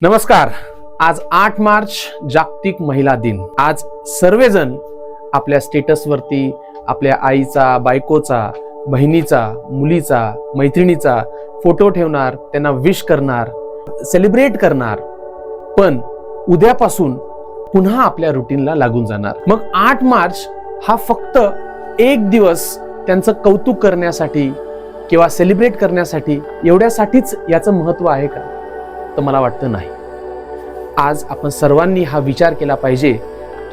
नमस्कार. आज 8 मार्च जागतिक महिला दिन. आज सर्वजण आपल्या स्टेटसवरती आपल्या आईचा, बायकोचा, बहिणीचा, मुलीचा, मैत्रिणीचा फोटो ठेवणार, त्यांना विश करणार, सेलिब्रेट करणार. पण उद्यापासून पुन्हा आपल्या रुटीनला लागून जाणार. मग 8 मार्च हा फक्त एक दिवस त्यांचं कौतुक करण्यासाठी किंवा सेलिब्रेट करण्यासाठी एवढ्यासाठीच याचं महत्त्व आहे का? तर मला वाटतं नाही. आज आपण सर्वांनी हा विचार केला पाहिजे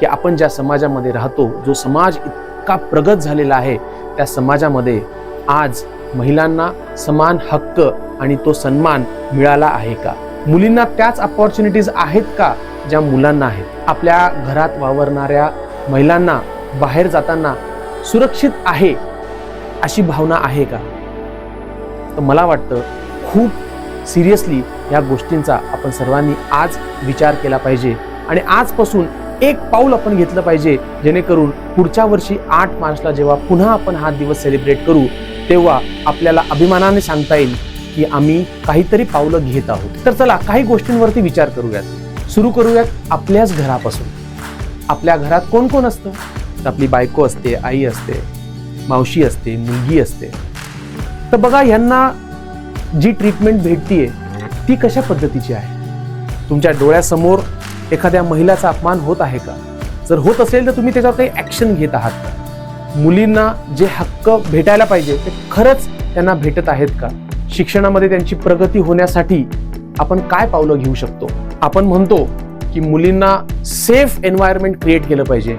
की आपण ज्या समाजामध्ये राहतो, जो समाज इतका प्रगत झालेला आहे, त्या समाजामध्ये आज महिलांना समान हक्क आणि तो सन्मान मिळाला आहे का? मुलींना त्याच अपॉर्च्युनिटीज आहेत का ज्या मुलांना आहेत? आपल्या घरात वावरणाऱ्या महिलांना बाहेर जाताना सुरक्षित आहे अशी भावना आहे का? तर मला वाटतं खूप सिरियसली या गोष्टींचा आपण सर्वांनी आज विचार केला पाहिजे आणि आजपासून एक पाऊल आपण घेतलं पाहिजे, जेणेकरून पुढच्या वर्षी 8 मार्चला जेव्हा पुन्हा आपण हा दिवस सेलिब्रेट करू, तेव्हा आपल्याला अभिमानाने सांगता येईल की आम्ही काहीतरी पावलं घेत आहोत. तर चला काही गोष्टींवरती विचार करूयात. सुरू करूयात आपल्याच घरापासून. आपल्या घरात कोण कोण असतं? तर आपली बायको असते, आई असते, मावशी असते, मुलगी असते. तर बघा, यांना जी ट्रीटमेंट भेटतीये ती कशा पद्धतीची आहे? तुमच्या डोळ्यासमोर एखाद्या महिलाचा अपमान होत आहे का? जर होत असेल तर तुम्ही त्याच्यावर काही ऍक्शन घेत आहात का? मुलींना जे हक्क भेटायला पाहिजे ते खरंच त्यांना भेटत आहेत का? शिक्षणामध्ये त्यांची प्रगती होण्यासाठी आपण काय पावलं घेऊ शकतो? आपण म्हणतो की मुलींना सेफ एन्व्हायरमेंट क्रिएट केलं पाहिजे,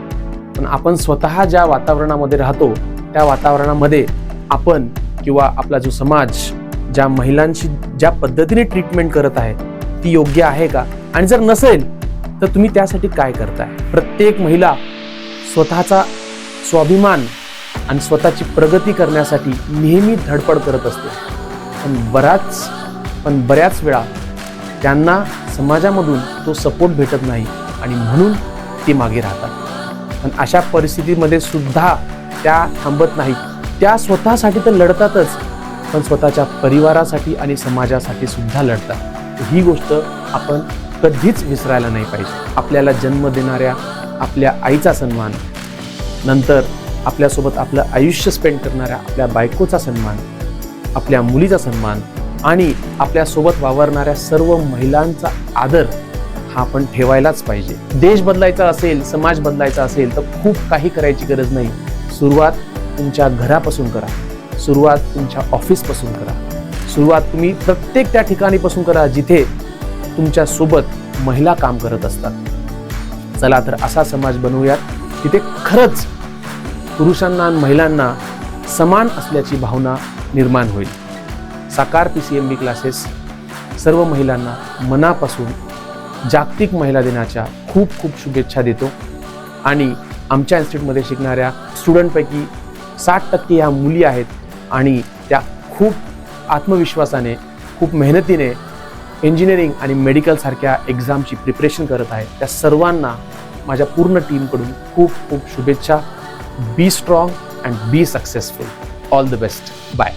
पण आपण स्वतः ज्या वातावरणामध्ये राहतो त्या वातावरणामध्ये आपण किंवा आपला जो समाज ज्या महिलांची ज्या पद्धतीने ट्रीटमेंट करत आहे ती योग्य आहे का? आणि जर नसेल तर तुम्ही त्यासाठी काय करताय? प्रत्येक महिला स्वतःचा स्वाभिमान आणि स्वतःची प्रगती करण्यासाठी नेहमी धडपड करत असते, पण बऱ्याच वेळा त्यांना समाजामधून तो सपोर्ट भेटत नाही आणि म्हणून ते मागे राहतात. पण अशा परिस्थितीमध्ये सुद्धा त्या थांबत नाहीत. त्या स्वतःसाठी तर लढतातच, पण स्वतःच्या परिवारासाठी आणि समाजासाठी सुद्धा लढतात. ही गोष्ट आपण कधीच विसरायला नाही पाहिजे. आपल्याला जन्म देणाऱ्या आपल्या आईचा सन्मान, नंतर आपल्यासोबत आपलं आयुष्य स्पेंड करणाऱ्या आपल्या बायकोचा सन्मान, आपल्या मुलीचा सन्मान आणि आपल्यासोबत वावरणाऱ्या सर्व महिलांचा आदर हा आपण ठेवायलाच पाहिजे. देश बदलायचा असेल, समाज बदलायचा असेल तर खूप काही करायची गरज नाही. सुरुवात तुमच्या घरापासून करा, सुरुवात तुमच्या ऑफिसपासून करा, सुरुवात तुम्ही प्रत्येक त्या ठिकाणीपासून करा जिथे तुमच्या सोबत महिला काम करत असतात. चला तर असा समाज बनवूयात तिथे खरंच पुरुषांना आणि महिलांना समान असल्याची भावना निर्माण होईल. साकार PCMB क्लासेस सर्व महिलांना मनापासून जागतिक महिला दिनाच्या खूप खूप शुभेच्छा देतो. आणि आमच्या इन्स्टिट्यूटमध्ये शिकणाऱ्या स्टुडंटपैकी 60% ह्या मुली आहेत आणि त्या खूप आत्मविश्वासाने, खूप मेहनतीने इंजिनिअरिंग आणि मेडिकल सारख्या एक्झामची प्रिपरेशन करत आहेत. त्या सर्वांना माझ्या पूर्ण टीमकडून खूप खूप शुभेच्छा. Be strong and be successful. All the best. Bye.